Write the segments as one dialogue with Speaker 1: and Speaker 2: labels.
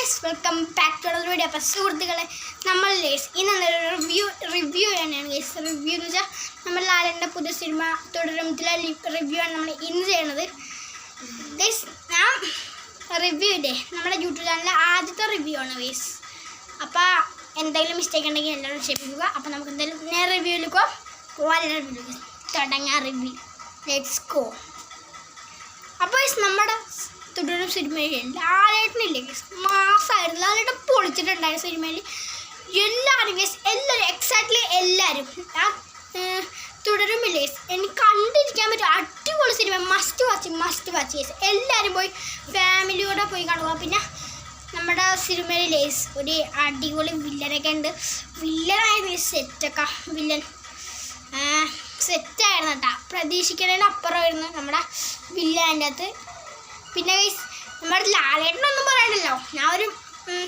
Speaker 1: Guys welcome back to another video. അപ്പോൾ സുഹൃത്തുക്കളെ നമ്മൾ ഇന്ന് റിവ്യൂ തന്നെയാണ് ഗൈസ്. റിവ്യൂ എന്ന് വെച്ചാൽ നമ്മൾ ലാലേട്ടൻ്റെ പുതിയ സിനിമ തുടരുമത്തിലെ റിവ്യൂ ആണ് നമ്മൾ ഇന്ന് ചെയ്യണത് ഗൈസ്. ഞാൻ റിവ്യൂ ഇല്ലേ നമ്മുടെ യൂട്യൂബ് ചാനലിലെ ആദ്യത്തെ റിവ്യൂ ആണ് ഗൈസ്. അപ്പോൾ എന്തെങ്കിലും മിസ്റ്റേക്ക് ഉണ്ടെങ്കിൽ എല്ലാവരും ക്ഷമിക്കുക. അപ്പോൾ നമുക്ക് എന്തായാലും നേരെ റിവ്യൂയിലേക്കോ വളരെ റിവ്യൂ തുടങ്ങാം. Review let's go. അപ്പോൾ നമ്മുടെ തുടരും സിനിമയിൽ ലാലേട്ടനില്ലേ മാസമായിരുന്നു. ലാലേട്ടൻ പൊളിച്ചിട്ടുണ്ടായ സിനിമയിൽ എല്ലാവരും എക്സാക്ട്ലി എല്ലാവരും തുടരുമില്ലേ എനിക്ക് കണ്ടിരിക്കാൻ പറ്റും. അടിപൊളി സിനിമ, മസ്റ്റ് വാച്ച് എല്ലാവരും പോയി ഫാമിലിയോടെ പോയി കാണുക. പിന്നെ നമ്മുടെ സിനിമയിൽ ഒരു അടിപൊളി വില്ലനൊക്കെ ഉണ്ട്. വില്ലനായിരുന്നു സെറ്റൊക്കെ. വില്ലൻ സെറ്റായിരുന്നു കേട്ടോ. പ്രതീക്ഷിക്കുന്നതിന് അപ്പുറമായിരുന്നു നമ്മുടെ വില്ലൻ്റെ അകത്ത്. പിന്നെ നമ്മുടെ ലാലേട്ടനൊന്നും പറയണല്ലോ. ഞാൻ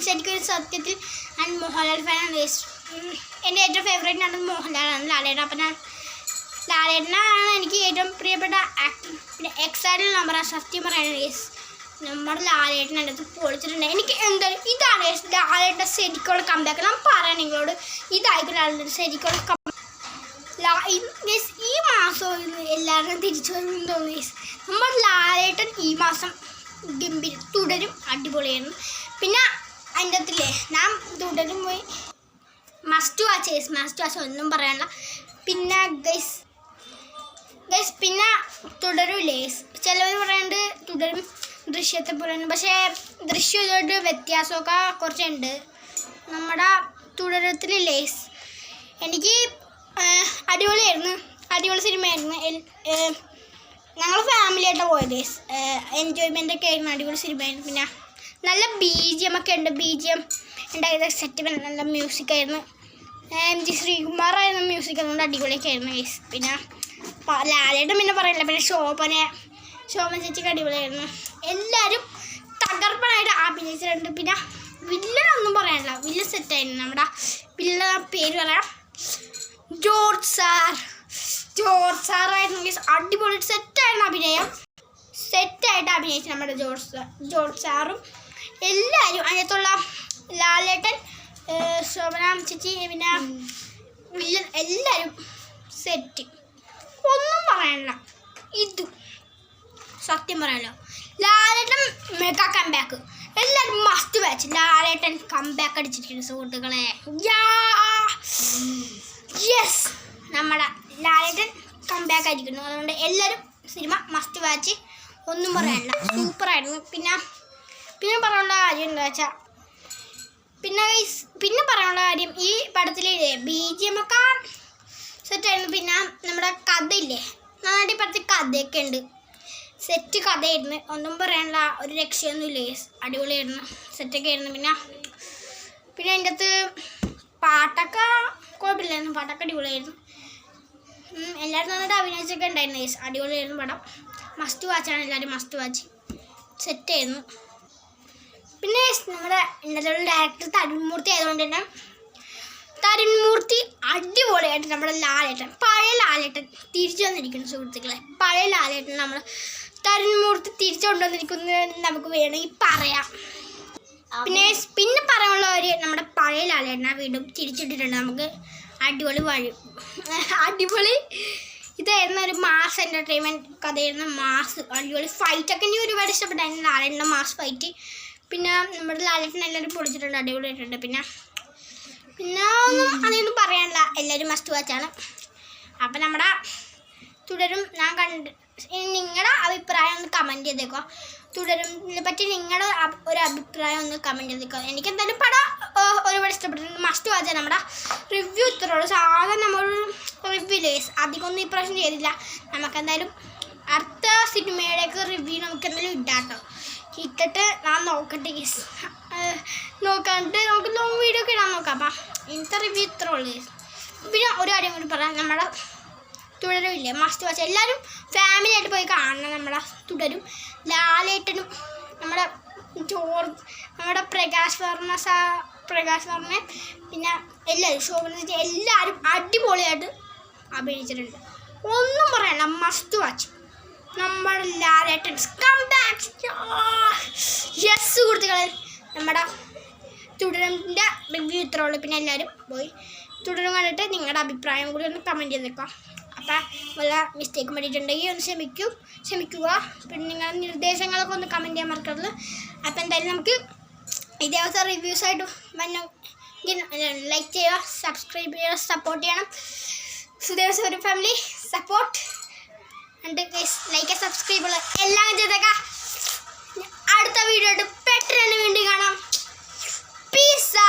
Speaker 1: ശരിക്കും ഒരു സത്യത്തിൽ ഞാൻ മോഹൻലാൽ ഫാനാണ്. എൻ്റെ ഏറ്റവും ഫേവറേറ്റ് നടൻ മോഹൻലാലാണ്, ലാലേട്ടൻ. അപ്പം ഞാൻ ലാലേട്ടനാണ് എനിക്ക് ഏറ്റവും പ്രിയപ്പെട്ട ആക്ടർ. പിന്നെ എക്സൈറ്റഡ് നമ്പറാണ് സത്യം പറയുന്നത്. നമ്മുടെ ലാലേട്ടൻ എൻ്റെ അടുത്ത് പൊളിച്ചിട്ടുണ്ട്. എനിക്ക് എന്തായാലും ഇതാണ് ലാലേട്ടൻ്റെ ശരിക്കുള്ള കമ്പാക്ക്. ഞാൻ പറയാം നിങ്ങളോട്, ഇതായിരിക്കും ലാലേട്ടൻ്റെ ശരിക്കുള്ള ഈ മാസം എല്ലാവരും തിരിച്ചു വരുമെന്ന് തോന്നി. നമ്മൾ ലാലേട്ടൻ ഈ മാസം ഗംഭീരം തുടരും അടിപൊളിയായിരുന്നു. പിന്നെ അതിൻ്റെ അകത്തില്ലേ ഞാൻ തുടരും പോയി മസ്റ്റ് വാച്ച് ഒന്നും പറയാനില്ല. പിന്നെ ഗൈസ് പിന്നെ തുടരുമില്ലേ ചിലവർ പറയുന്നുണ്ട് തുടരും ദൃശ്യത്തെ പോലെയാണ്. പക്ഷേ ദൃശ്യം ഇതുമായിട്ട് വ്യത്യാസമൊക്കെ കുറച്ചുണ്ട്. നമ്മുടെ തുടരത്തിലില്ലേ എനിക്ക് അടിപൊളിയായിരുന്നു, അടിപൊളി സിനിമയായിരുന്നു. ഞങ്ങൾ ഫാമിലിയായിട്ടാണ് പോയത്. എൻജോയ്മെൻ്റൊക്കെ ആയിരുന്നു, അടിപൊളി സിനിമയായിരുന്നു. പിന്നെ നല്ല BGM ഒക്കെ ഉണ്ട്. BGM ഉണ്ടായത് സെറ്റ്. പിന്നെ നല്ല മ്യൂസിക്കായിരുന്നു. MG ശ്രീകുമാറായിരുന്നു music. അതുകൊണ്ട് അടിപൊളിയൊക്കെ ആയിരുന്നു ഗൈസ്. പിന്നെ ലാലേട്ടൻ പിന്നെ പറയില്ല. പിന്നെ ശോഭന ചേച്ചിക്ക് അടിപൊളിയായിരുന്നു. എല്ലാവരും തകർപ്പനായിട്ട് അഭിനയിച്ചിട്ടുണ്ട്. പിന്നെ വില്ലനൊന്നും പറയാനില്ല, വില്ലൻ സെറ്റായിരുന്നു. നമ്മുടെ വില്ലൻ പേര് പറയാം, ജോർജ് സാറായിരുന്നു ഗൈസ്. അടിപൊളി സെറ്റായിരുന്നു അഭിനയം. സെറ്റായിട്ട് അഭിനയിച്ചു നമ്മുടെ ജോർജ് സാറും എല്ലാവരും. അതിനകത്തുള്ള ലാലേട്ടൻ, ശോഭന ചേച്ചി, പിന്നെ വില്ലൻ എല്ലാവരും സെറ്റ്. ഒന്നും പറയാനില്ല. ഇത് സത്യം പറയാനല്ലോ, ലാലേട്ടൻ മെഗാ കംബാക്ക്. എല്ലാവരും മസ്റ്റ് വാച്ച്. ലാലേട്ടൻ കംബാക്ക് അടിച്ചിരിക്കുന്നു സുഹൃത്തുക്കളെ. യെസ്, നമ്മുടെ ലാലേട്ടൻ കംബാക്ക് ആയിരിക്കുന്നു. അതുകൊണ്ട് എല്ലാവരും സിനിമ മസ്റ്റ് വാച്ച്. ഒന്നും പറയാനില്ല, സൂപ്പറായിരുന്നു. പിന്നെ പറയാനുള്ള കാര്യം എന്താ വെച്ചാൽ പിന്നെ പറയാനുള്ള കാര്യം ഈ പടത്തിൽ BGM ഒക്കെ സെറ്റായിരുന്നു. പിന്നെ നമ്മുടെ കഥയില്ലേ, നന്നായിട്ട് പടത്തിൽ കഥയൊക്കെ ഉണ്ട്. സെറ്റ് കഥയായിരുന്നു. ഒന്നും പറയാനുള്ള ഒരു രക്ഷയൊന്നുമില്ലേ. അടിപൊളിയായിരുന്നു, സെറ്റൊക്കെ ആയിരുന്നു. പിന്നെ അതിൻ്റെ അകത്ത് പാട്ടൊക്കെ കുഴപ്പമില്ലായിരുന്നു. പാട്ടൊക്കെ അടിപൊളിയായിരുന്നു. എല്ലാവരും നന്നായിട്ട് അഭിനയിച്ചൊക്കെ ഉണ്ടായിരുന്നു. അടിപൊളിയായിരുന്നു പടം. മസ്റ്റ് വാച്ചാണ്, എല്ലാവരും മസ്റ്റ് വാച്ച്. സെറ്റായിരുന്നു. പിന്നെ നമ്മുടെ ഇന്നത്തെ ഡയറക്ടർ തരുൺമൂർത്തി ആയതുകൊണ്ട് തന്നെ തരുൺമൂർത്തി അടിപൊളിയായിട്ട് നമ്മുടെ ലാലേട്ടൻ, പഴയ ലാലേട്ടൻ തിരിച്ചു വന്നിരിക്കുന്നു സുഹൃത്തുക്കളെ. പഴയ ലാലേട്ടൻ നമ്മൾ തരുൺമൂർത്തി തിരിച്ചു കൊണ്ടുവന്നിരിക്കുന്നു നമുക്ക് വേണമെങ്കിൽ പറയാം. പിന്നെ പറയാനുള്ള ഒരു നമ്മുടെ പഴയ ലാലേട്ടനെ വീണ്ടും തിരിച്ചിട്ടിട്ടുണ്ട്. നമുക്ക് അടിപൊളി ഇതായിരുന്നു. ഒരു മാസ് എൻ്റർടൈൻമെൻറ്റ് കഥയായിരുന്നു. മാസ് അടിപൊളി ഫൈറ്റൊക്കെ എനിക്ക് ഒരുപാട് ഇഷ്ടപ്പെട്ടായിരുന്നു. ലാലേട്ടൻ്റെ മാസ് ഫൈറ്റ്. പിന്നെ നമ്മുടെ ലാലേട്ടൻ എല്ലാവരും പൊളിച്ചിട്ടുണ്ട്, അടിപൊളിയായിട്ടുണ്ട്. പിന്നെ ഒന്നും അതൊന്നും പറയാനില്ല, എല്ലാവരും മസ്റ്റ് വാച്ചാണ്. അപ്പം നമ്മുടെ തുടരും ഞാൻ നിങ്ങളുടെ അഭിപ്രായം ഒന്ന് കമൻറ്റ് ചെയ്തേക്കോ. തുടരുന്നതിനെ പറ്റി നിങ്ങളുടെ ഒരു അഭിപ്രായം ഒന്ന് കമൻറ്റ് ചെയ്തേക്കോ. എനിക്കെന്തായാലും പടം ഒരുപാട് ഇഷ്ടപ്പെട്ടിട്ടുണ്ട്, മസ്റ്റ് വാച്ചാണ്. നമ്മുടെ റിവ്യൂ ഇത്രയുള്ളൂ. സാധാരണ നമ്മൾ റിവ്യൂ അധികമൊന്നും ഇപ്രാവശ്യം ചെയ്തില്ല. നമുക്കെന്തായാലും അടുത്ത സിനിമയുടെയൊക്കെ റിവ്യൂ നമുക്കെന്തായാലും ഇടാട്ടോ. ഇട്ടിട്ട് ഞാൻ നോക്കട്ടെ ഗീസ്. നോക്കാണ്ട് നമുക്ക് ലോങ് വീഡിയോ ഒക്കെ ഇടാൻ നോക്കാം. അപ്പം ഇന്നത്തെ റിവ്യൂ ഇത്ര ഉള്ളൂ ഗീസ്. പിന്നെ ഒരു കാര്യം കൂടി പറയാം, നമ്മുടെ തുടരുമില്ലേ മസ്റ്റ് വാച്ച്. എല്ലാവരും ഫാമിലിയായിട്ട് പോയി കാണണം. നമ്മുടെ തുടരും ലാലേട്ടനും നമ്മുടെ നമ്മുടെ പ്രകാശ് വർമ്മ പിന്നെ എല്ലാവരും ശോഭന എല്ലാവരും അടിപൊളിയായിട്ട് അഭിനയിച്ചിട്ടുണ്ട്. ഒന്നും പറയണ്ട, മസ്റ്റ് വാച്ച്. നമ്മുടെ ലാലേട്ടൻ കംബാക്ക്. യെസ് സുഹൃത്തുക്കളെ, നമ്മുടെ തുടരുമിൻ്റെ റിവ്യൂ ഇത്രേ ഉള്ളൂ. പിന്നെ എല്ലാവരും പോയി തുടരും കണ്ടിട്ട് നിങ്ങളുടെ അഭിപ്രായം കൂടി ഒന്ന് കമൻറ്റ് ചെയ്തേക്കാം. അപ്പം വല്ല മിസ്റ്റേക്ക് പറ്റിയിട്ടുണ്ടെങ്കിൽ ഒന്ന് ക്ഷമിക്കുക. പിന്നെ നിങ്ങളുടെ നിർദ്ദേശങ്ങളൊക്കെ ഒന്ന് കമൻറ്റ് ചെയ്യാൻ മറക്കരുത്. അപ്പം എന്തായാലും നമുക്ക് ഇതേപോലത്തെ റിവ്യൂസായിട്ട് ലൈക്ക് ചെയ്യുക, സബ്സ്ക്രൈബ് ചെയ്യുക, സപ്പോർട്ട് ചെയ്യണം. Sudev sorry family support and like subscribe എല്ലാം ചെയ്തേക്കാം. അടുത്ത വീഡിയോ ആയിട്ട് പെട്ടെന്ന് വീണ്ടും കാണാം. പീസ്.